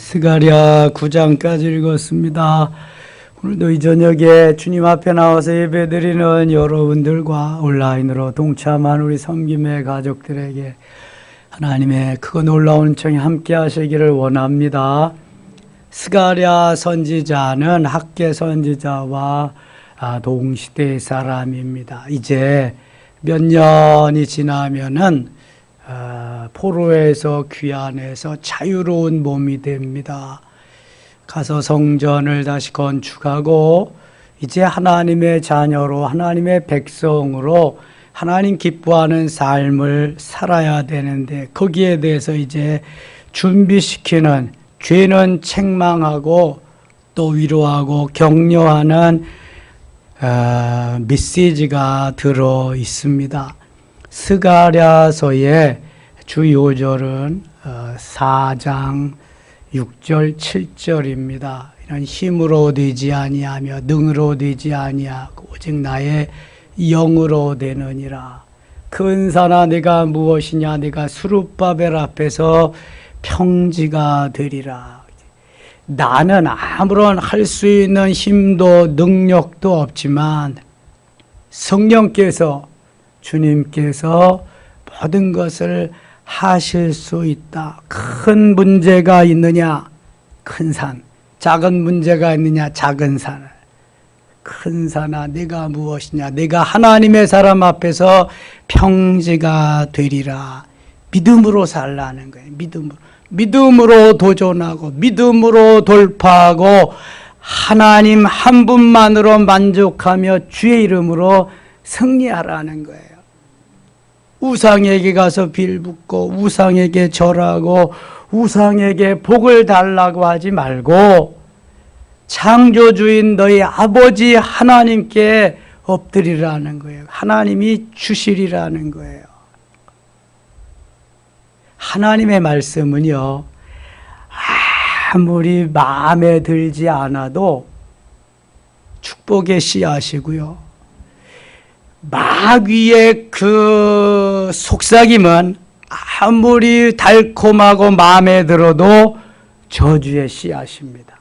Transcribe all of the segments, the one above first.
스가랴 9장까지 읽었습니다. 오늘도 이 저녁에 주님 앞에 나와서 예배드리는 여러분들과 온라인으로 동참한 우리 섬김의 가족들에게 하나님의 크고 놀라운 은총이 함께 하시기를 원합니다. 스가랴 선지자는 학개 선지자와 동시대의 사람입니다. 이제 몇 년이 지나면은 포로에서 귀환해서 자유로운 몸이 됩니다. 가서 성전을 다시 건축하고 이제 하나님의 자녀로 하나님의 백성으로 하나님 기뻐하는 삶을 살아야 되는데 거기에 대해서 이제 준비시키는, 죄는 책망하고 또 위로하고 격려하는 메시지가 들어 있습니다. 스가랴서의 주 요절은 4장 6절 7절입니다. 이런 힘으로 되지 아니하며 능으로 되지 아니하고 오직 나의 영으로 되느니라. 큰 산아 네가 무엇이냐, 네가 스룹바벨 앞에서 평지가 되리라. 나는 아무런 할 수 있는 힘도 능력도 없지만 성령께서, 주님께서 모든 것을 하실 수 있다. 큰 문제가 있느냐, 큰 산. 작은 문제가 있느냐, 작은 산. 큰 산아 네가 무엇이냐, 네가 하나님의 사람 앞에서 평지가 되리라. 믿음으로 살라는 거예요. 믿음으로 도전하고 믿음으로 돌파하고 하나님 한 분만으로 만족하며 주의 이름으로 승리하라는 거예요. 우상에게 가서 빌붙고 우상에게 절하고 우상에게 복을 달라고 하지 말고 창조주인 너희 아버지 하나님께 엎드리라는 거예요. 하나님이 주시리라는 거예요. 하나님의 말씀은요, 아무리 마음에 들지 않아도 축복의 씨앗이고요, 마귀의 그 속삭임은 아무리 달콤하고 마음에 들어도 저주의 씨앗입니다.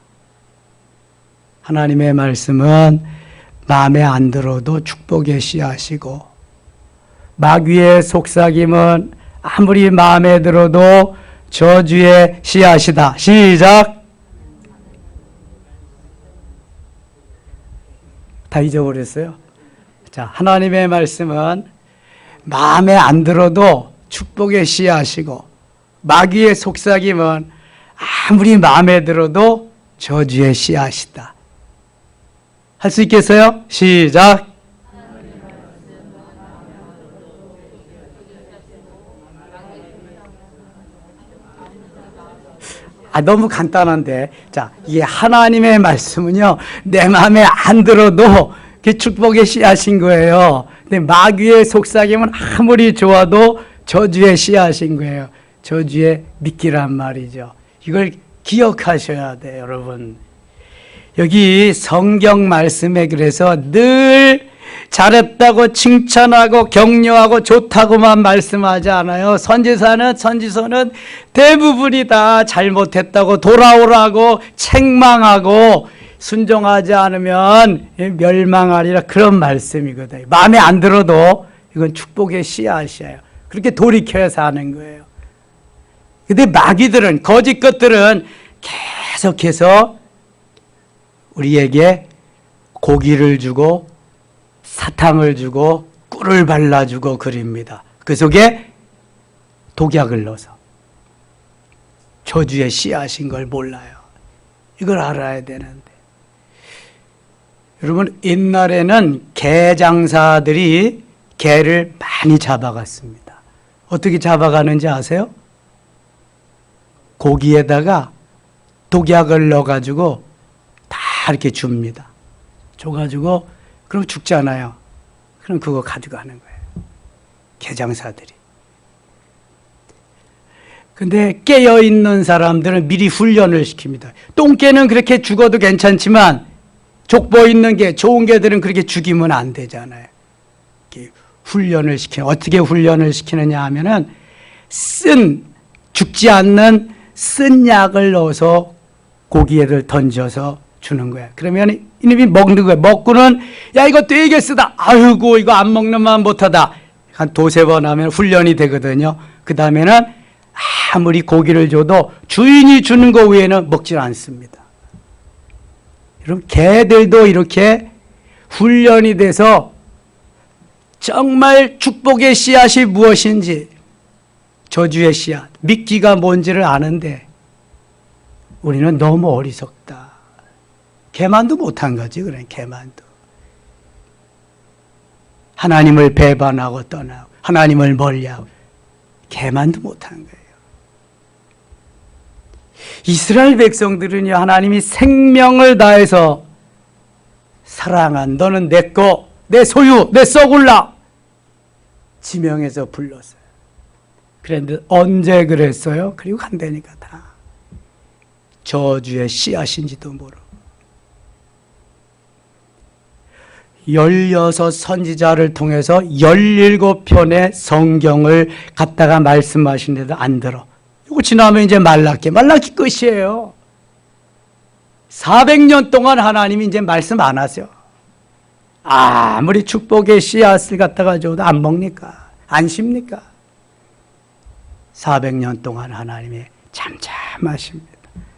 하나님의 말씀은 마음에 안 들어도 축복의 씨앗이고, 마귀의 속삭임은 아무리 마음에 들어도 저주의 씨앗이다. 시작! 다 잊어버렸어요? 자, 하나님의 말씀은 마음에 안 들어도 축복의 씨앗이고, 마귀의 속삭임은 아무리 마음에 들어도 저주의 씨앗이다. 할 수 있겠어요? 시작! 너무 간단한데, 자, 이게 하나님의 말씀은요, 내 마음에 안 들어도 그게 축복의 씨앗인 거예요. 근데 마귀의 속삭임은 아무리 좋아도 저주의 씨앗인 거예요. 저주의 미끼란 말이죠. 이걸 기억하셔야 돼요, 여러분. 여기 성경 말씀에 그래서 늘 잘했다고 칭찬하고 격려하고 좋다고만 말씀하지 않아요. 선지서는 대부분이 다 잘못했다고 돌아오라고 책망하고 순종하지 않으면 멸망하리라, 그런 말씀이거든요. 마음에 안 들어도 이건 축복의 씨앗이에요. 그렇게 돌이켜야 사는 거예요. 근데 마귀들은, 거짓 것들은 계속해서 우리에게 고기를 주고 사탕을 주고 꿀을 발라주고 그립니다. 그 속에 독약을 넣어서 저주의 씨앗인 걸 몰라요. 이걸 알아야 되는데, 여러분, 옛날에는 개 장사들이 개를 많이 잡아갔습니다. 어떻게 잡아가는지 아세요? 고기에다가 독약을 넣어가지고 다 이렇게 줍니다. 줘가지고 그럼 죽잖아요. 그럼 그거 가져가는 거예요, 개장사들이. 근데 깨어있는 사람들은 미리 훈련을 시킵니다. 똥개는 그렇게 죽어도 괜찮지만 족보 있는 개, 좋은 개들은 그렇게 죽이면 안 되잖아요. 훈련을 시키는, 어떻게 훈련을 시키느냐 하면은 죽지 않는 쓴 약을 넣어서 고기에를 던져서 주는 거야. 그러면 이놈이 먹는 거야. 먹고는 야 이거 되게 쓰다. 아이고 이거 안 먹는 만 못하다. 한 두세 번 하면 훈련이 되거든요. 그 다음에는 아무리 고기를 줘도 주인이 주는 거 외에는 먹질 않습니다. 여러분 개들도 이렇게 훈련이 돼서 정말 축복의 씨앗이 무엇인지 저주의 씨앗, 미끼가 뭔지를 아는데 우리는 너무 어리석다. 개만도 못한 거지. 그래 개만도. 하나님을 배반하고 떠나고 하나님을 멀리하고 개만도 못한 거예요. 이스라엘 백성들은요, 하나님이 생명을 다해서 사랑한 너는 내 거, 내 소유, 내 썩을라 지명해서 불렀어요. 그런데 언제 그랬어요? 그리고 간다니까 다 저주의 씨앗인지도 모르고 16 선지자를 통해서 17편의 성경을 갖다가 말씀하시는데도 안 들어. 이거 지나면 이제 말라기 끝이에요. 400년 동안 하나님이 이제 말씀 안 하세요. 아무리 축복의 씨앗을 갖다가 줘도 안 먹니까? 안 심니까? 400년 동안 하나님이 잠잠하십니다.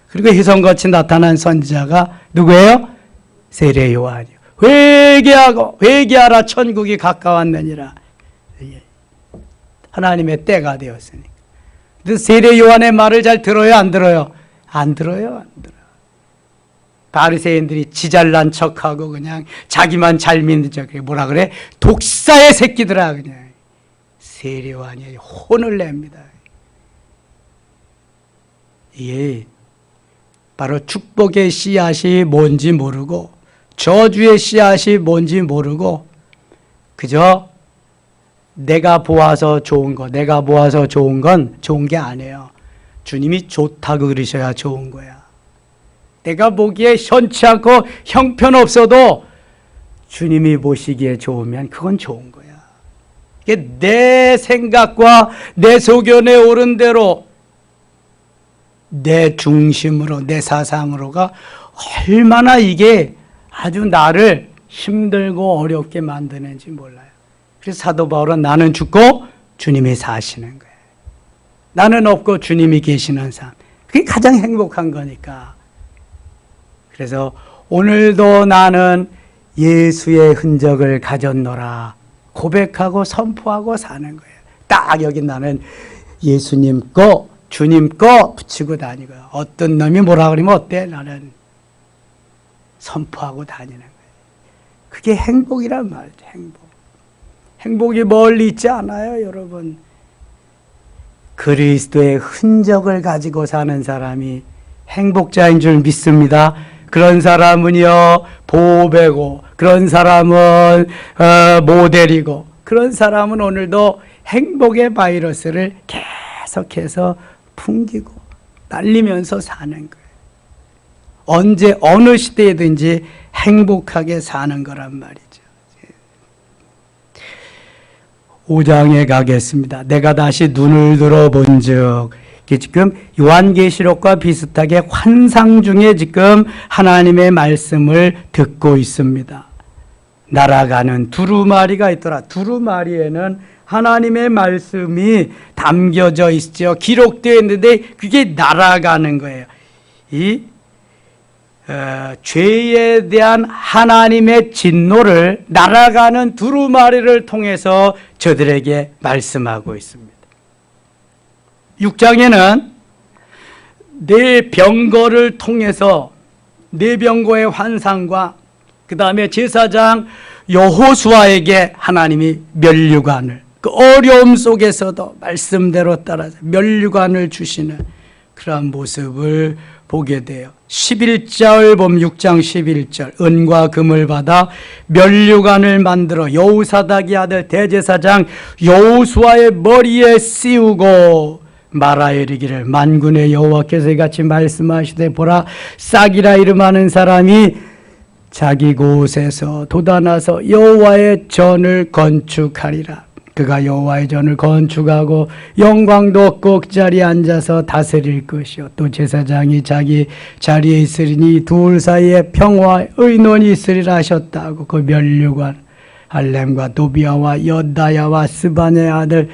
그리고 희성같이 나타난 선지자가 누구예요? 세례 요한이요. 회개하라 천국이 가까웠느니라. 하나님의 때가 되었으니까. 근데 세례 요한의 말을 잘 들어요, 안 들어요? 안 들어요, 안 들어요. 바리새인들이 지잘난 척하고 그냥 자기만 잘 믿는 척. 뭐라 그래? 독사의 새끼들아 그냥. 세례 요한이 혼을 냅니다. 이게 바로 축복의 씨앗이 뭔지 모르고 저주의 씨앗이 뭔지 모르고 그저 내가 보아서 좋은 거, 내가 보아서 좋은 건 좋은 게 아니에요. 주님이 좋다고 그러셔야 좋은 거야. 내가 보기에 현치 않고 형편없어도 주님이 보시기에 좋으면 그건 좋은 거야. 이게 내 생각과 내 소견에 오른 대로 내 중심으로 내 사상으로가 얼마나 이게 아주 나를 힘들고 어렵게 만드는지 몰라요. 그래서 사도 바울은 나는 죽고 주님이 사시는 거예요. 나는 없고 주님이 계시는 삶. 그게 가장 행복한 거니까. 그래서 오늘도 나는 예수의 흔적을 가졌노라 고백하고 선포하고 사는 거예요. 딱 여기 나는 예수님 거 주님 거 붙이고 다니고 어떤 놈이 뭐라 그러면 어때? 나는 선포하고 다니는 거예요. 그게 행복이란 말이죠. 행복. 행복이 멀리 있지 않아요, 여러분. 그리스도의 흔적을 가지고 사는 사람이 행복자인 줄 믿습니다. 그런 사람은요 보배고 그런 사람은 모델이고 그런 사람은 오늘도 행복의 바이러스를 계속해서 풍기고 날리면서 사는 거예요. 언제 어느 시대에든지 행복하게 사는 거란 말이죠. 5장에 가겠습니다. 내가 다시 눈을 들어본즉 지금 요한계시록과 비슷하게 환상 중에 지금 하나님의 말씀을 듣고 있습니다. 날아가는 두루마리가 있더라. 두루마리에는 하나님의 말씀이 담겨져 있죠. 기록되어 있는데 그게 날아가는 거예요. 이 죄에 대한 하나님의 진노를 날아가는 두루마리를 통해서 저들에게 말씀하고 있습니다. 6장에는 네 병거를 통해서 네 병거의 환상과 그 다음에 제사장 여호수아에게 하나님이 면류관을 그 어려움 속에서도 말씀대로 따라서 면류관을 주시는 그런 모습을 보게 돼요. 11절 보면 6장 11절 은과 금을 받아 면류관을 만들어 여호사닥의 아들 대제사장 여호수아의 머리에 씌우고 말하여 이르기를 만군의 여호와께서 이같이 말씀하시되 보라 싹이라 이름하는 사람이 자기 곳에서 돋아나서 여호와의 전을 건축하리라. 그가 여호와의 전을 건축하고 영광도 없고 그 자리에 앉아서 다스릴 것이요 또 제사장이 자기 자리에 있으리니 둘 사이에 평화의 의논이 있으리라 하셨다고. 그 면류관 할렘과 도비아와 여다야와 스바냐의 아들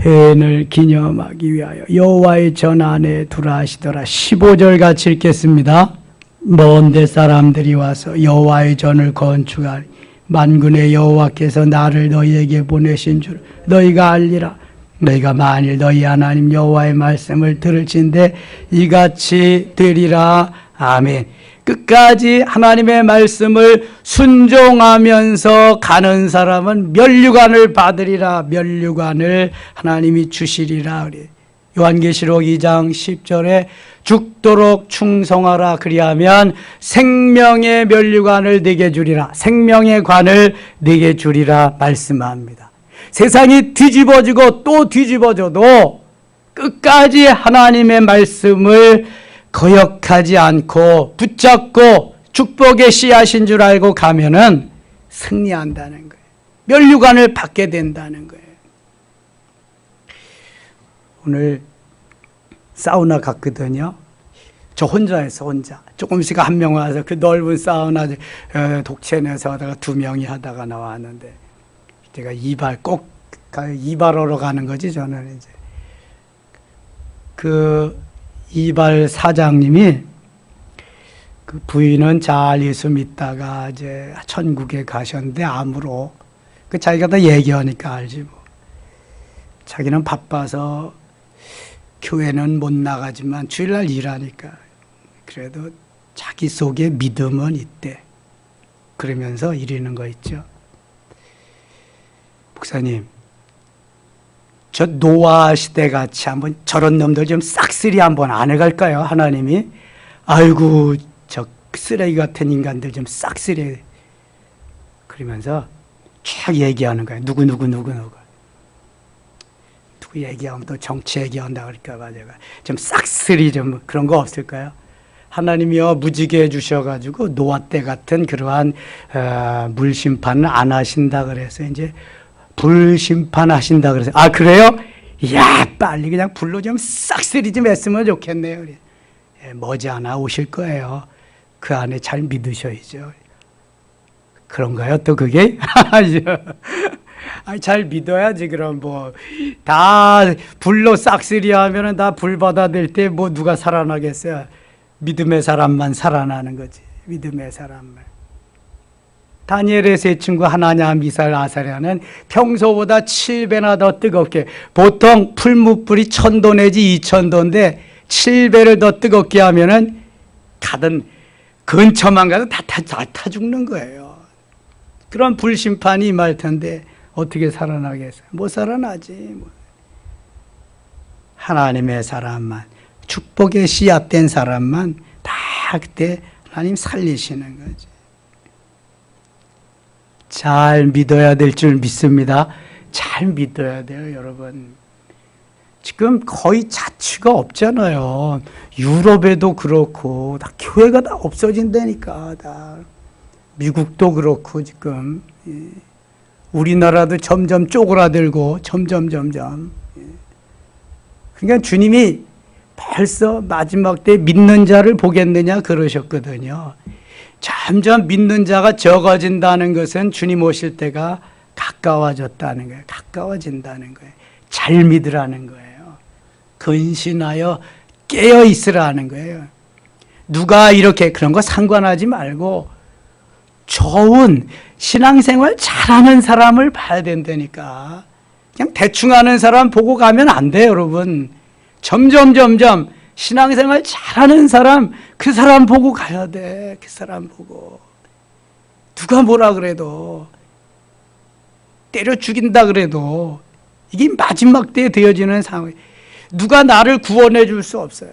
헨을 기념하기 위하여 여호와의 전 안에 두라 하시더라. 15절 같이 읽겠습니다. 먼데 사람들이 와서 여호와의 전을 건축하니 만군의 여호와께서 나를 너희에게 보내신 줄 너희가 알리라. 너희가 만일 너희 하나님 여호와의 말씀을 들을진대 이같이 되리라. 아멘. 끝까지 하나님의 말씀을 순종하면서 가는 사람은 면류관을 받으리라. 면류관을 하나님이 주시리라. 요한계시록 2장 10절에 죽도록 충성하라. 그리하면 생명의 면류관을 네게 주리라. 생명의 관을 네게 주리라 말씀합니다. 세상이 뒤집어지고 또 뒤집어져도 끝까지 하나님의 말씀을 거역하지 않고 붙잡고 축복의 씨앗인 줄 알고 가면은 승리한다는 거예요. 면류관을 받게 된다는 거예요. 오늘 사우나 갔거든요. 저 혼자였어, 혼자. 조금씩 한 명 와서 그 넓은 사우나 독채내서 하다가 2명이 하다가 나왔는데 제가 꼭 이발하러 가는 거지, 저는 이제. 그 이발 사장님이 그 부인은 잘 예수 믿다가 이제 천국에 가셨는데 암으로 그 자기가 다 얘기하니까 알지 뭐. 자기는 바빠서 교회는 못 나가지만 주일날 일하니까 그래도 자기 속에 믿음은 있대. 그러면서 이러는 거 있죠. 목사님, 저 노아 시대 같이 한번 저런 놈들 좀 싹쓸이 한번 안 해갈까요? 하나님이. 아이고 저 쓰레기 같은 인간들 좀 싹쓸이. 그러면서 쫙 얘기하는 거예요. 누구 얘기하면 또 정치 얘기한다 그럴까 봐 제가 좀 싹쓸이 좀 그런 거 없을까요? 하나님이요 무지개 해주셔가지고 노아 때 같은 그러한 물심판을 안 하신다 그래서 이제 불심판 하신다 그래서 아 그래요? 이야 빨리 그냥 불로 좀 싹쓸이 좀 했으면 좋겠네요. 머지않아 오실 거예요. 그 안에 잘 믿으셔야죠. 그런가요? 또 그게? 잘 믿어야지. 그럼 뭐 다 불로 싹쓸이 하면은 다 불 받아들 때 뭐 누가 살아나겠어요? 믿음의 사람만 살아나는 거지. 믿음의 사람만. 다니엘의 세 친구 하나냐, 미사엘, 아사랴는 평소보다 7배나 더 뜨겁게, 보통 풀무불이 1000도 내지 2000도인데 7배를 더 뜨겁게 하면은 가든 근처만 가도 다 타 죽는 거예요. 그런 불심판이 임할 텐데 어떻게 살아나겠어요? 못 살아나지. 뭐. 하나님의 사람만, 축복의 씨앗된 사람만 다 그때 하나님 살리시는 거지. 잘 믿어야 될 줄 믿습니다. 잘 믿어야 돼요, 여러분. 지금 거의 자취가 없잖아요. 유럽에도 그렇고 다 교회가 다 없어진다니까. 다 미국도 그렇고 지금 우리나라도 점점 쪼그라들고 점점. 그러니까 주님이 벌써 마지막 때 믿는 자를 보겠느냐 그러셨거든요. 점점 믿는 자가 적어진다는 것은 주님 오실 때가 가까워졌다는 거예요. 가까워진다는 거예요. 잘 믿으라는 거예요. 근신하여 깨어 있으라는 거예요. 누가 이렇게 그런 거 상관하지 말고 좋은 신앙생활 잘하는 사람을 봐야 된다니까. 그냥 대충 하는 사람 보고 가면 안 돼요, 여러분. 점점 신앙생활 잘하는 사람, 그 사람 보고 가야 돼. 그 사람 보고. 누가 뭐라 그래도, 때려 죽인다 그래도 이게 마지막 때에 되어지는 상황. 누가 나를 구원해 줄 수 없어요.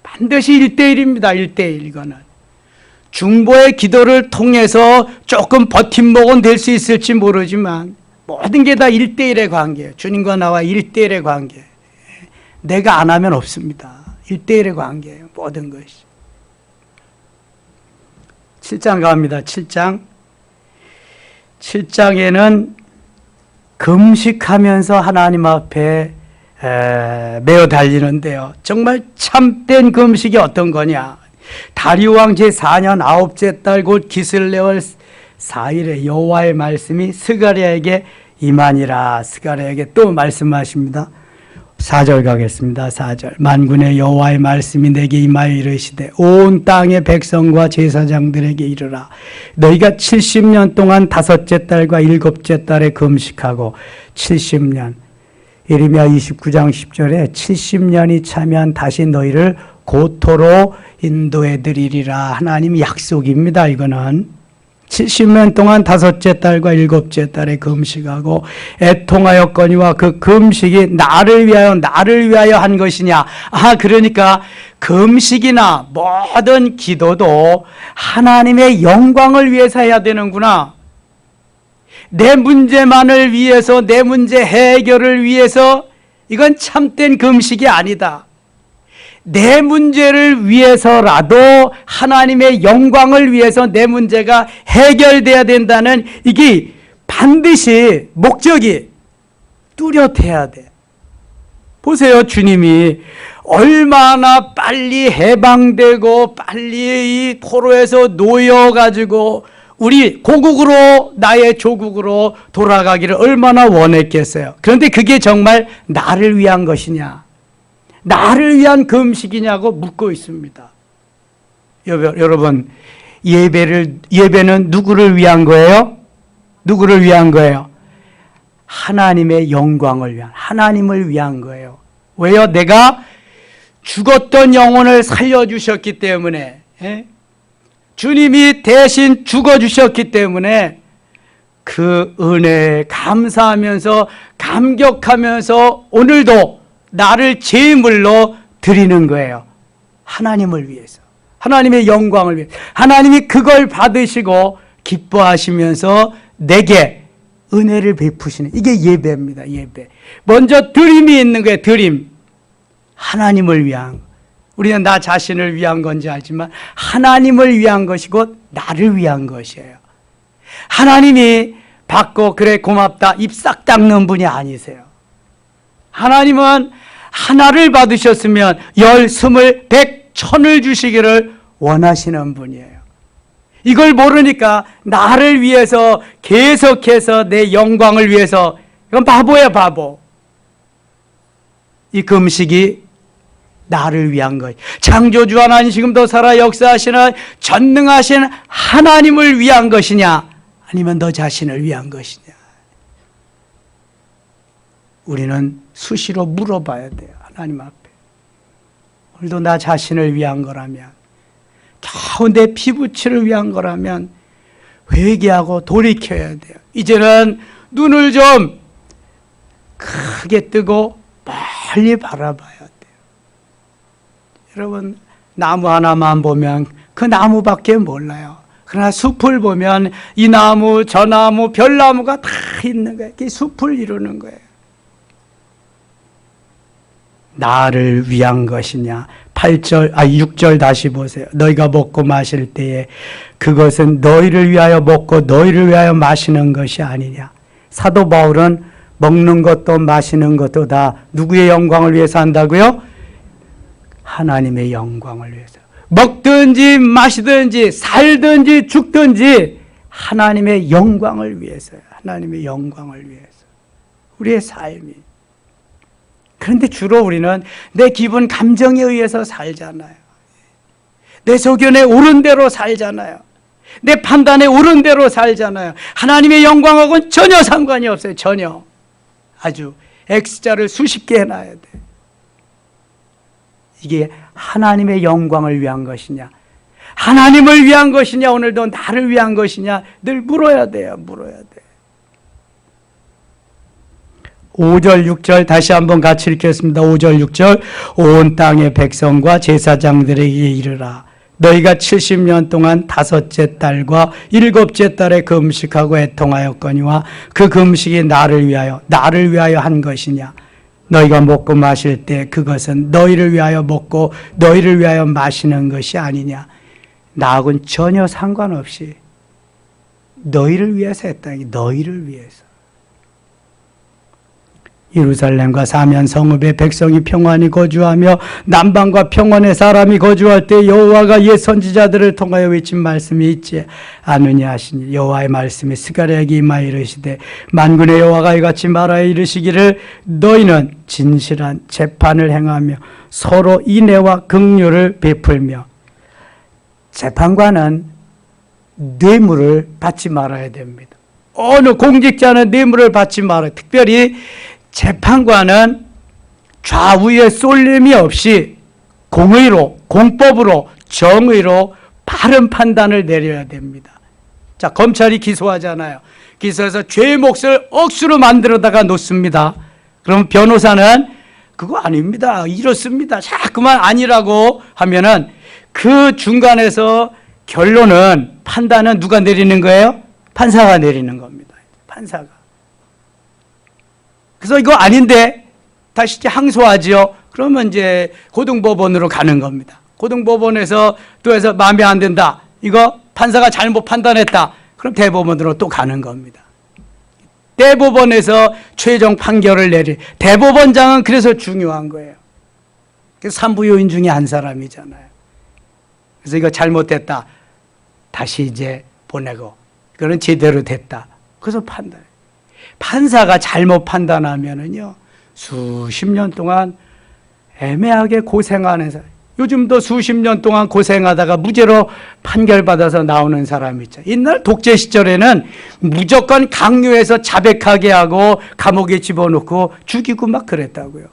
반드시 1대1입니다. 1대1 이거는. 중보의 기도를 통해서 조금 버팀목은 될 수 있을지 모르지만 모든 게 다 1대1의 관계예요. 주님과 나와 1대1의 관계. 내가 안 하면 없습니다. 1대1의 관계예요. 모든 것이. 7장 갑니다. 7장. 7장에는 금식하면서 하나님 앞에 매어 달리는데요. 정말 참된 금식이 어떤 거냐? 다리오 왕 제4년 9째 달 곧 기슬레월 4일에 여호와의 말씀이 스가랴에게 임하니라. 스가랴에게 또 말씀하십니다. 4절 가겠습니다. 4절. 만군의 여호와의 말씀이 내게 임하여 이르시되 온 땅의 백성과 제사장들에게 이르라. 너희가 70년 동안 5째 달과 7째 달에 금식하고 70년 예레미야 29장 10절에 70년이 차면 다시 너희를 고토로 인도해 드리리라. 하나님의 약속입니다. 이거는 70년 동안 5째 달과 7째 달에 금식하고 애통하였거니와 그 금식이 나를 위하여 한 것이냐. 그러니까 금식이나 모든 기도도 하나님의 영광을 위해서 해야 되는구나. 내 문제만을 위해서, 내 문제 해결을 위해서, 이건 참된 금식이 아니다. 내 문제를 위해서라도 하나님의 영광을 위해서 내 문제가 해결돼야 된다는 이게 반드시 목적이 뚜렷해야 돼. 보세요. 주님이 얼마나 빨리 해방되고 빨리 이 포로에서 놓여가지고 우리 고국으로, 나의 조국으로 돌아가기를 얼마나 원했겠어요. 그런데 그게 정말 나를 위한 것이냐, 나를 위한 금식이냐고 묻고 있습니다. 여러분, 예배는 누구를 위한 거예요? 누구를 위한 거예요? 하나님의 영광을 위한, 하나님을 위한 거예요. 왜요? 내가 죽었던 영혼을 살려주셨기 때문에, 주님이 대신 죽어주셨기 때문에 그 은혜에 감사하면서 감격하면서 오늘도 나를 제물로 드리는 거예요. 하나님을 위해서, 하나님의 영광을 위해서. 하나님이 그걸 받으시고 기뻐하시면서 내게 은혜를 베푸시는, 이게 예배입니다. 예배. 먼저 드림이 있는 거예요. 드림. 하나님을 위한 거. 우리는 나 자신을 위한 건지 알지만 하나님을 위한 것이고 나를 위한 것이에요. 하나님이 받고 그래 고맙다 입 싹 닦는 분이 아니세요. 하나님은 하나를 받으셨으면 10, 20, 100, 1000을 주시기를 원하시는 분이에요. 이걸 모르니까 나를 위해서 계속해서 내 영광을 위해서, 이건 바보야 바보. 이 금식이 나를 위한 것. 창조주 하나님 지금도 살아 역사하시는 전능하신 하나님을 위한 것이냐, 아니면 너 자신을 위한 것이냐. 우리는 수시로 물어봐야 돼요. 하나님 앞에. 오늘도 나 자신을 위한 거라면, 겨우 내 피부치를 위한 거라면 회개하고 돌이켜야 돼요. 이제는 눈을 좀 크게 뜨고 멀리 바라봐야 돼요. 여러분, 나무 하나만 보면 그 나무밖에 몰라요. 그러나 숲을 보면 이 나무, 저 나무, 별나무가 다 있는 거예요. 그게 숲을 이루는 거예요. 나를 위한 것이냐. 6절 다시 보세요. 너희가 먹고 마실 때에 그것은 너희를 위하여 먹고 너희를 위하여 마시는 것이 아니냐. 사도 바울은 먹는 것도 마시는 것도 다 누구의 영광을 위해서 한다고요? 하나님의 영광을 위해서. 먹든지 마시든지 살든지 죽든지 하나님의 영광을 위해서요. 하나님의 영광을 위해서. 우리의 삶이. 그런데 주로 우리는 내 기분, 감정에 의해서 살잖아요. 내 소견에 옳은 대로 살잖아요. 내 판단에 옳은 대로 살잖아요. 하나님의 영광하고는 전혀 상관이 없어요. 전혀. 아주 X자를 수십 개 해놔야 돼. 이게 하나님의 영광을 위한 것이냐, 하나님을 위한 것이냐, 오늘도 나를 위한 것이냐 늘 물어야 돼요. 물어야 돼. 5절 6절 다시 한번 같이 읽겠습니다. 5절 6절. 온 땅의 백성과 제사장들에게 이르라. 너희가 70년 동안 5째 달과 7째 달에 금식하고 애통하였거니와 그 금식이 나를 위하여 한 것이냐. 너희가 먹고 마실 때 그것은 너희를 위하여 먹고 너희를 위하여 마시는 것이 아니냐. 나하고는 전혀 상관없이 너희를 위해서 했다. 너희를 위해서. 예루살렘과 사면 성읍에 백성이 평안히 거주하며 남방과 평원에 사람이 거주할 때 여호와가 옛 선지자들을 통하여 외친 말씀이 있지 않느냐 하시니 여호와의 말씀이 스가랴에게 임하여 이르시되 만군의 여호와가 이같이 말하여 이르시기를 너희는 진실한 재판을 행하며 서로 인애와 긍휼을 베풀며 재판관은 뇌물을 받지 말아야 됩니다. 어느 공직자는 뇌물을 받지 말아요. 특별히 재판관은 좌우의 쏠림이 없이 공의로, 공법으로, 정의로 바른 판단을 내려야 됩니다. 자, 검찰이 기소하잖아요. 기소해서 죄의 몫을 억수로 만들어다가 놓습니다. 그럼 변호사는 그거 아닙니다. 이렇습니다. 자꾸만 아니라고 하면은 그 중간에서 결론은, 판단은 누가 내리는 거예요? 판사가 내리는 겁니다. 판사가. 그래서 이거 아닌데 다시 항소하지요. 그러면 이제 고등법원으로 가는 겁니다. 고등법원에서 또 해서 마음에 안 든다. 이거 판사가 잘못 판단했다. 그럼 대법원으로 또 가는 겁니다. 대법원에서 최종 판결을 내리. 대법원장은 그래서 중요한 거예요. 삼부 요인 중에 한 사람이잖아요. 그래서 이거 잘못됐다. 다시 이제 보내고. 그거는 제대로 됐다. 그래서 판단. 판사가 잘못 판단하면은요, 수십 년 동안 애매하게 고생하는 사람. 요즘도 수십 년 동안 고생하다가 무죄로 판결받아서 나오는 사람 있죠. 옛날 독재 시절에는 무조건 강요해서 자백하게 하고 감옥에 집어넣고 죽이고 막 그랬다고요.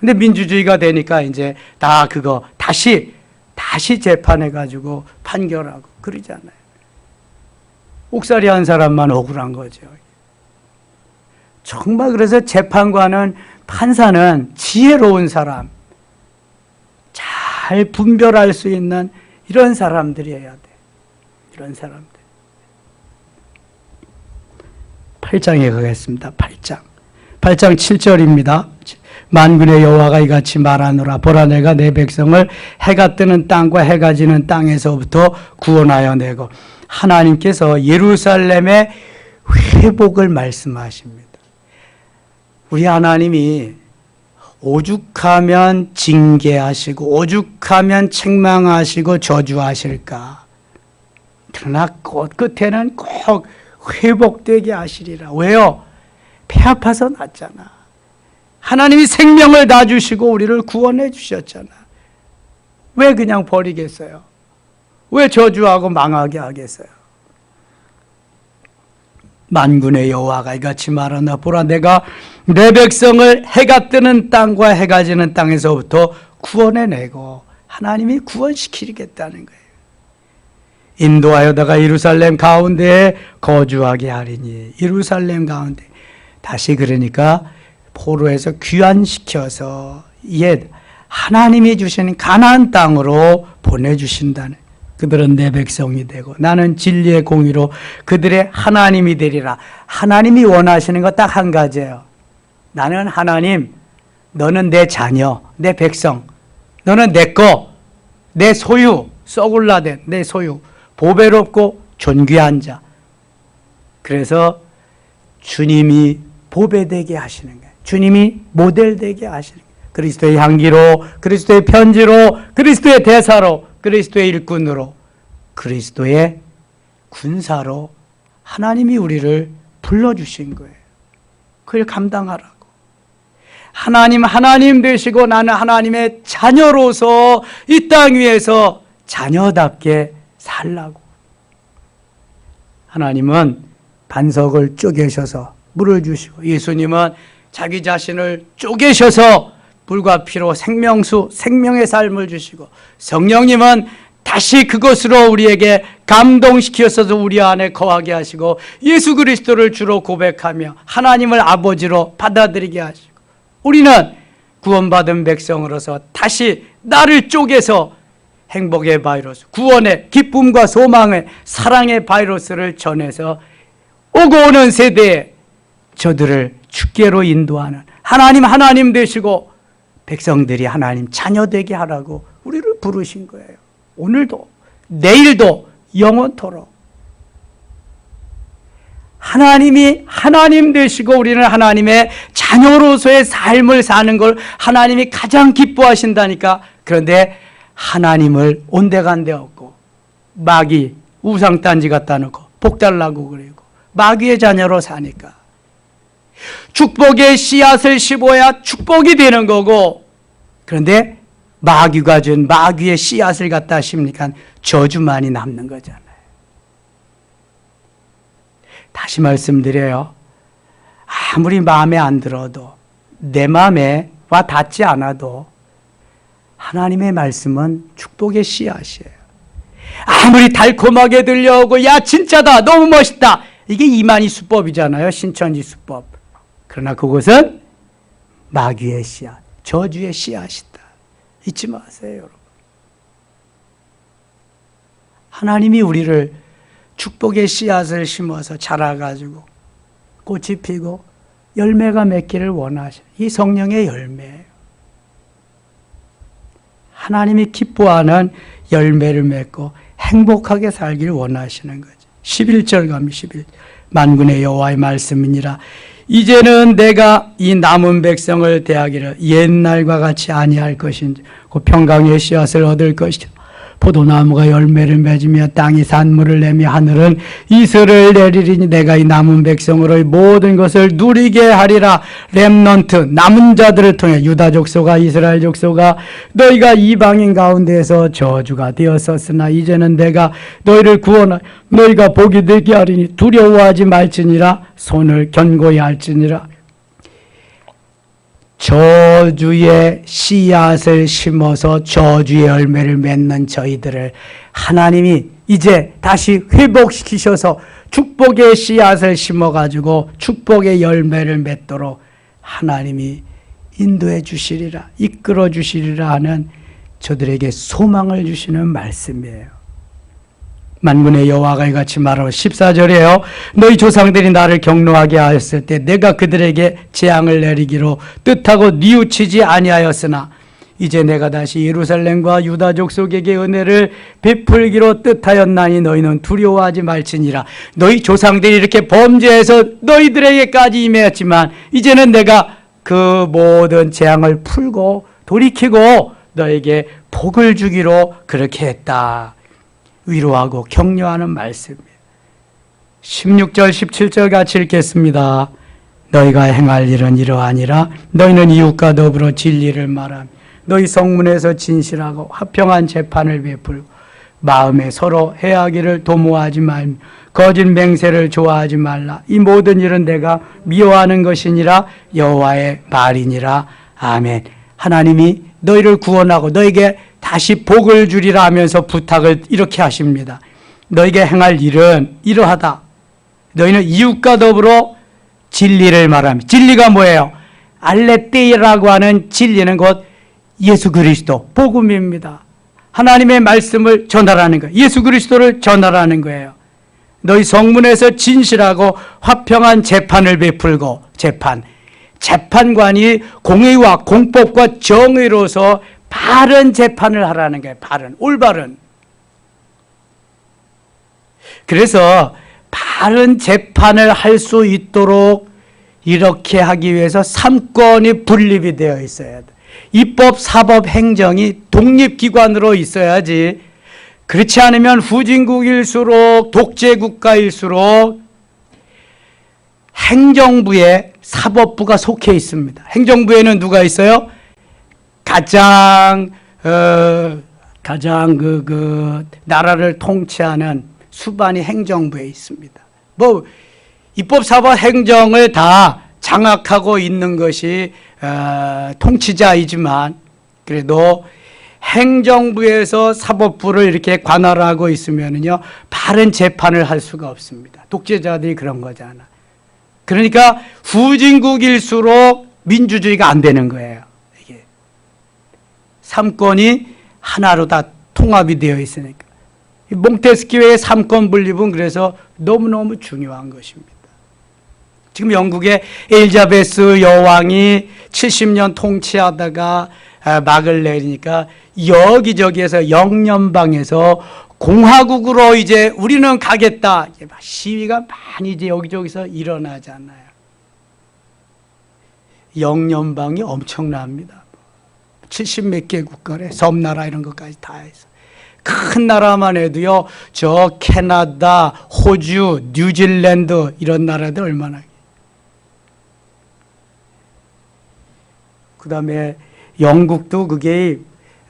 근데 민주주의가 되니까 이제 다 그거 다시 재판해가지고 판결하고 그러잖아요. 옥살이 한 사람만 억울한 거죠. 정말 그래서 재판관은, 판사는 지혜로운 사람, 잘 분별할 수 있는 이런 사람들이어야 돼. 이런 사람들. 8장에 가겠습니다. 8장 7절입니다. 만군의 여호와가 이같이 말하노라. 보라, 내가 내 백성을 해가 뜨는 땅과 해가 지는 땅에서부터 구원하여 내고. 하나님께서 예루살렘의 회복을 말씀하십니다. 우리 하나님이 오죽하면 징계하시고 오죽하면 책망하시고 저주하실까. 그러나 끝에는 꼭 회복되게 하시리라. 왜요? 배 아파서 났잖아. 하나님이 생명을 놔주시고 우리를 구원해 주셨잖아. 왜 그냥 버리겠어요? 왜 저주하고 망하게 하겠어요? 만군의 여호와가 이같이 말하나. 보라, 내가 내 백성을 해가 뜨는 땅과 해가 지는 땅에서부터 구원해내고. 하나님이 구원시키겠다는 거예요. 인도하여다가 예루살렘 가운데에 거주하게 하리니. 예루살렘 가운데. 다시 그러니까 포로에서 귀환시켜서 옛 하나님이 주시는 가나안 땅으로 보내주신다는. 그들은 내 백성이 되고 나는 진리의 공의로 그들의 하나님이 되리라. 하나님이 원하시는 거 딱 한 가지예요. 나는 하나님, 너는 내 자녀, 내 백성, 너는 내 거, 내 소유, 썩을라된 내 소유, 보배롭고 존귀한 자. 그래서 주님이 보배되게 하시는 거예요. 주님이 모델되게 하시는 거예요. 그리스도의 향기로, 그리스도의 편지로, 그리스도의 대사로, 그리스도의 일꾼으로, 그리스도의 군사로 하나님이 우리를 불러주신 거예요. 그걸 감당하라고. 하나님 되시고 나는 하나님의 자녀로서 이 땅 위에서 자녀답게 살라고. 하나님은 반석을 쪼개셔서 물을 주시고, 예수님은 자기 자신을 쪼개셔서 불과 피로 생명수, 생명의 삶을 주시고, 성령님은 다시 그것으로 우리에게 감동시켜서 우리 안에 거하게 하시고, 예수 그리스도를 주로 고백하며 하나님을 아버지로 받아들이게 하시고, 우리는 구원받은 백성으로서 다시 나를 쪼개서 행복의 바이러스, 구원의 기쁨과 소망의 사랑의 바이러스를 전해서 오고 오는 세대에 저들을 주께로 인도하는 하나님 되시고 백성들이 하나님 자녀 되게 하라고 우리를 부르신 거예요. 오늘도 내일도 영원토록. 하나님이 하나님 되시고 우리는 하나님의 자녀로서의 삶을 사는 걸 하나님이 가장 기뻐하신다니까. 그런데 하나님을 온데간데 없고 마귀 우상단지 갖다 놓고 복 달라고 그러고 마귀의 자녀로 사니까 축복의 씨앗을 심어야 축복이 되는 거고, 그런데 마귀가 준 마귀의 씨앗을 갖다 심으니까 저주만이 남는 거잖아요. 다시 말씀드려요. 아무리 마음에 안 들어도 내 마음에 와 닿지 않아도 하나님의 말씀은 축복의 씨앗이에요. 아무리 달콤하게 들려오고 야 진짜다 너무 멋있다, 이게 이만희 수법이잖아요. 신천지 수법. 그러나 그것은 마귀의 씨앗, 저주의 씨앗이다. 잊지 마세요, 여러분. 하나님이 우리를 축복의 씨앗을 심어서 자라가지고 꽃이 피고 열매가 맺기를 원하시는 이 성령의 열매예요. 하나님이 기뻐하는 열매를 맺고 행복하게 살기를 원하시는 거죠. 11절 가면 11절. 만군의 여호와의 말씀이니라. 이제는 내가 이 남은 백성을 대하기를 옛날과 같이 아니할 것인지 그 평강의 씨앗을 얻을 것이죠. 포도나무가 열매를 맺으며 땅이 산물을 내며 하늘은 이슬을 내리리니 내가 이 남은 백성으로의 모든 것을 누리게 하리라. 렘넌트 남은 자들을 통해 유다 족속과 이스라엘 족속아, 너희가 이방인 가운데에서 저주가 되었었으나 이제는 내가 너희를 구원하여 너희가 복이 되게 하리니 두려워하지 말지니라. 손을 견고히 할지니라. 저주의 씨앗을 심어서 저주의 열매를 맺는 저희들을 하나님이 이제 다시 회복시키셔서 축복의 씨앗을 심어가지고 축복의 열매를 맺도록 하나님이 인도해 주시리라, 이끌어 주시리라 하는 저들에게 소망을 주시는 말씀이에요. 만군의 여호와가 이같이 말하고 14절이에요. 너희 조상들이 나를 경노하게 하였을 때 내가 그들에게 재앙을 내리기로 뜻하고 뉘우치지 아니하였으나 이제 내가 다시 예루살렘과 유다 족속에게 은혜를 베풀기로 뜻하였나니 너희는 두려워하지 말지니라. 너희 조상들이 이렇게 범죄해서 너희들에게까지 임했지만 이제는 내가 그 모든 재앙을 풀고 돌이키고 너에게 복을 주기로 그렇게 했다. 위로하고 격려하는 말씀이에요. 16절 17절 같이 읽겠습니다. 너희가 행할 일은 이러하니라. 너희는 이웃과 더불어 진리를 말하며 너희 성문에서 진실하고 화평한 재판을 베풀고 마음에 서로 해하기를 도모하지 말며 거짓 맹세를 좋아하지 말라. 이 모든 일은 내가 미워하는 것이니라. 여호와의 말이니라. 아멘. 하나님이 너희를 구원하고 너에게 다시 복을 주리라 하면서 부탁을 이렇게 하십니다. 너에게 행할 일은 이러하다. 너희는 이웃과 더불어 진리를 말하며, 진리가 뭐예요? 알레테이라고 하는 진리는 곧 예수 그리스도 복음입니다. 하나님의 말씀을 전하라는 거예요. 예수 그리스도를 전하라는 거예요. 너희 성문에서 진실하고 화평한 재판을 베풀고, 재판관이 공의와 공법과 정의로서 바른 재판을 하라는 거예요. 바른, 올바른. 그래서 바른 재판을 할 수 있도록 이렇게 하기 위해서 3권이 분립이 되어 있어야 돼. 입법, 사법, 행정이 독립기관으로 있어야지. 그렇지 않으면 후진국일수록, 독재국가일수록 행정부에 사법부가 속해 있습니다. 행정부에는 누가 있어요? 가장 나라를 통치하는 수반이 행정부에 있습니다. 뭐 입법, 사법, 행정을 다 장악하고 있는 것이 통치자이지만 그래도 행정부에서 사법부를 이렇게 관할하고 있으면요 바른 재판을 할 수가 없습니다. 독재자들이 그런 거잖아. 그러니까 후진국일수록 민주주의가 안 되는 거예요. 이게 3권이 하나로 다 통합이 되어 있으니까. 몽테스키웨의 3권 분립은 그래서 너무너무 중요한 것입니다. 지금 영국의 엘리자베스 여왕이 70년 통치하다가 막을 내리니까 여기저기에서 영연방에서 공화국으로 이제 우리는 가겠다. 시위가 많이 이제 여기저기서 일어나잖아요. 영연방이 엄청납니다. 70몇 개 국가래. 섬나라 이런 것까지 다 해서. 큰 나라만 해도요, 저 캐나다, 호주, 뉴질랜드 이런 나라들 얼마나. 그 다음에 영국도 그게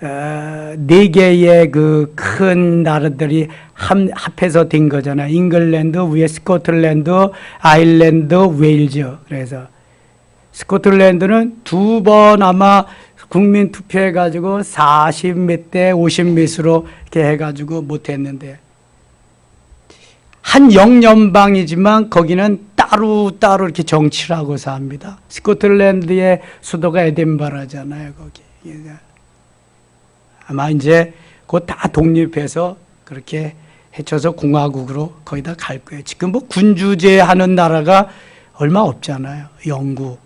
4개의 그 큰 나라들이 합해서 된 거잖아요. 잉글랜드, 위에 스코틀랜드, 아일랜드, 웨일즈. 그래서 스코틀랜드는 2번 아마 국민 투표해가지고 40 몇 대 50 몇으로 이렇게 해가지고 못했는데, 한 영연방이지만 거기는 따로 이렇게 정치를 하고 삽니다. 스코틀랜드의 수도가 에딘버러잖아요, 거기. 아마 이제 곧 다 독립해서 그렇게 해쳐서 공화국으로 거의 다 갈 거예요. 지금 뭐 군주제 하는 나라가 얼마 없잖아요. 영국,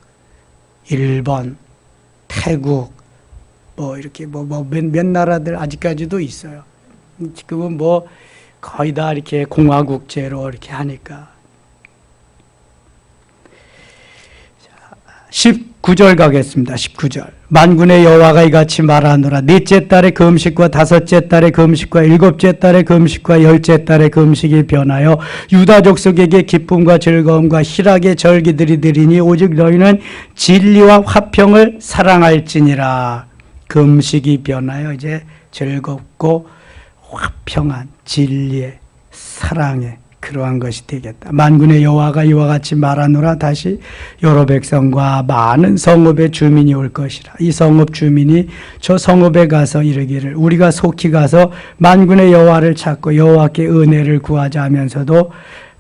일본, 태국, 뭐 이렇게 몇 나라들 아직까지도 있어요. 지금은 뭐 거의 다 이렇게 공화국제로 이렇게 하니까. 19절 가겠습니다. 19절. 만군의 여호와가 이같이 말하노라. 넷째 달에 그 음식과 다섯째 달에 그 음식과 일곱째 달에 그 음식과 열째 달에 그 음식이 변하여 유다 족속에게 기쁨과 즐거움과 희락의 절기들이 되리니 오직 너희는 진리와 화평을 사랑할지니라. 그 음식이 변하여 이제 즐겁고 화평한 진리의 사랑의 그러한 것이 되겠다. 만군의 여호와가 이와 같이 말하노라. 다시 여러 백성과 많은 성읍의 주민이 올 것이라. 이 성읍 주민이 저 성읍에 가서 이르기를 우리가 속히 가서 만군의 여호와를 찾고 여호와께 은혜를 구하자 하면서도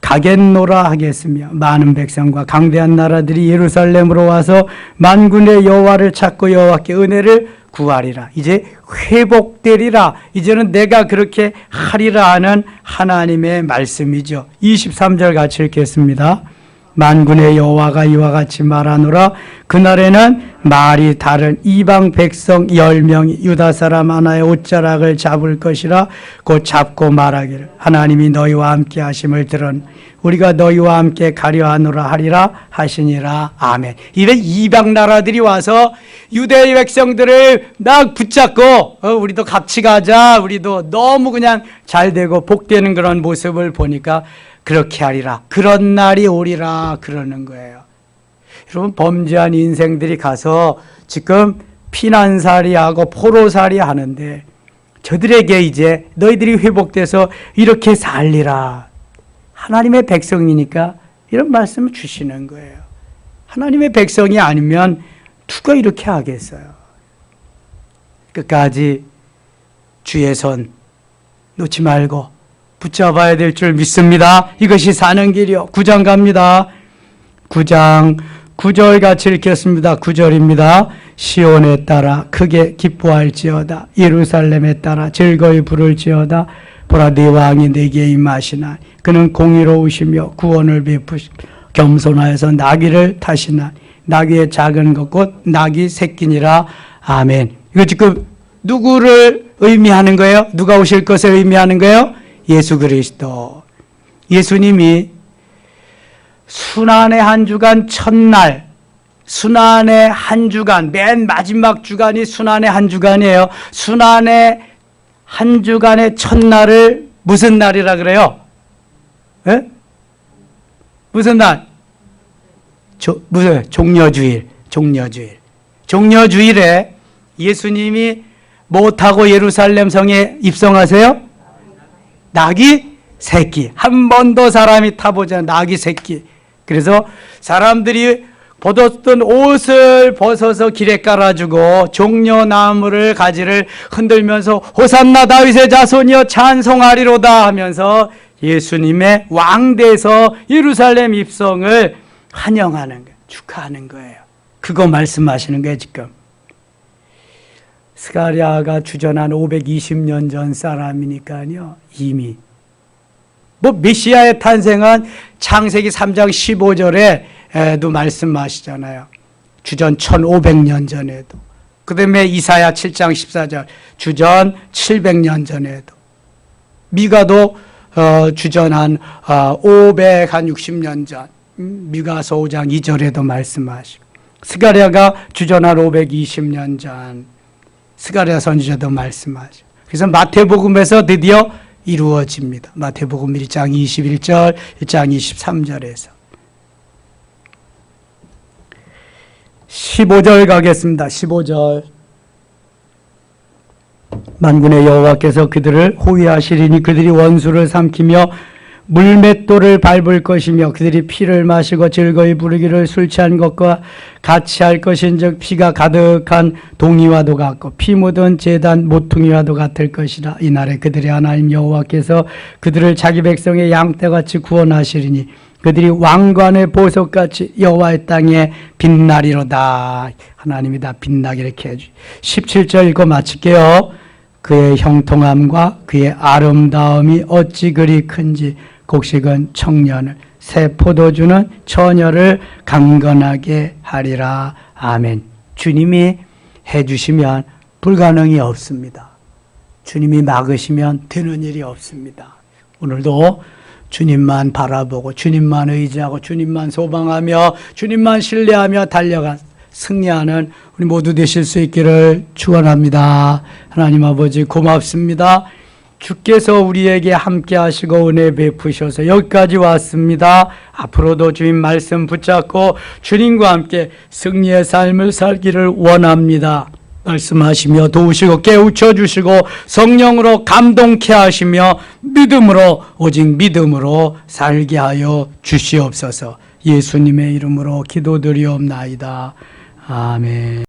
가겠노라 하겠으며, 많은 백성과 강대한 나라들이 예루살렘으로 와서 만군의 여호와를 찾고 여호와께 은혜를 구하리라. 이제 회복되리라. 이제는 내가 그렇게 하리라 하는 하나님의 말씀이죠. 23절 같이 읽겠습니다. 만군의 여호와가 이와 같이 말하노라. 그날에는 말이 다른 이방 백성 10명이 유다 사람 하나의 옷자락을 잡을 것이라. 곧 잡고 말하기를 하나님이 너희와 함께 하심을 들은 우리가 너희와 함께 가려 하노라 하리라 하시니라. 아멘. 이런 이방 나라들이 와서 유대의 백성들을 막 붙잡고 우리도 같이 가자, 우리도 너무 그냥 잘 되고 복되는 그런 모습을 보니까 그렇게 하리라, 그런 날이 오리라 그러는 거예요. 여러분, 범죄한 인생들이 가서 지금 피난살이하고 포로살이 하는데 저들에게 이제 너희들이 회복돼서 이렇게 살리라. 하나님의 백성이니까 이런 말씀을 주시는 거예요. 하나님의 백성이 아니면 누가 이렇게 하겠어요? 끝까지 주의 손 놓지 말고 붙잡아야 될 줄 믿습니다. 이것이 사는 길이요. 9장 갑니다. 9장 9절 같이 읽겠습니다. 9절입니다. 시온에 따라 크게 기뻐할지어다. 예루살렘에 따라 즐거이 부를지어다. 보라, 네 왕이 내게 임하시나. 그는 공의로우시며 구원을 베푸시며 겸손하여서 나귀를 타시나. 나귀의 작은 것 곧 나귀 새끼니라. 아멘. 이거 지금 누구를 의미하는 거예요? 누가 오실 것을 의미하는 거예요? 예수 그리스도. 예수님이 순환의 한 주간 첫날, 순환의 한 주간, 맨 마지막 주간이 순환의 한 주간이에요. 순환의 한 주간의 첫날을 무슨 날이라 그래요? 예? 무슨 날? 무슨 종려주일. 종려주일에 예수님이 뭐 타고 예루살렘 성에 입성하세요? 나귀 새끼. 한 번도 사람이 타보지 않은 나귀 새끼. 그래서 사람들이 벗었던 옷을 벗어서 길에 깔아주고 종려나무를 가지를 흔들면서 호산나 다윗의 자손이여 찬송하리로다 하면서 예수님의 왕대에서 예루살렘 입성을 환영하는 거예요. 축하하는 거예요. 그거 말씀하시는 거예요. 지금 스가랴가 주전한 520년 전 사람이니까요. 이미 뭐 메시아의 탄생은 창세기 3장 15절에도 말씀하시잖아요. 주전 1500년 전에도. 그 다음에 이사야 7장 14절 주전 700년 전에도. 미가도 주전한 560년 전 미가서 5장 2절에도 말씀하시고, 스가랴가 주전한 520년 전 스가랴 선지자도 말씀하시고, 그래서 마태복음에서 드디어 이루어집니다. 마태복음 1장 21절, 1장 23절에서 15절 가겠습니다. 15절. 만군의 여호와께서 그들을 호위하시리니 그들이 원수를 삼키며 물맷돌을 밟을 것이며 그들이 피를 마시고 즐거이 부르기를 술 취한 것과 같이 할 것인즉 피가 가득한 동이와도 같고 피 묻은 제단 모퉁이와도 같을 것이라. 이날에 그들의 하나님 여호와께서 그들을 자기 백성의 양떼같이 구원하시리니 그들이 왕관의 보석같이 여호와의 땅에 빛나리로다. 하나님이 다 빛나게 이렇게 해주. 17절 읽고 마칠게요. 그의 형통함과 그의 아름다움이 어찌 그리 큰지 곡식은 청년을 새 포도주는 처녀를 강건하게 하리라. 아멘. 주님이 해주시면 불가능이 없습니다. 주님이 막으시면 되는 일이 없습니다. 오늘도 주님만 바라보고 주님만 의지하고 주님만 소망하며 주님만 신뢰하며 달려가 승리하는 우리 모두 되실 수 있기를 축원합니다. 하나님 아버지 고맙습니다. 주께서 우리에게 함께 하시고 은혜 베푸셔서 여기까지 왔습니다. 앞으로도 주님 말씀 붙잡고 주님과 함께 승리의 삶을 살기를 원합니다. 말씀하시며 도우시고 깨우쳐 주시고 성령으로 감동케 하시며 믿음으로 오직 믿음으로 살게 하여 주시옵소서. 예수님의 이름으로 기도드리옵나이다. 아멘.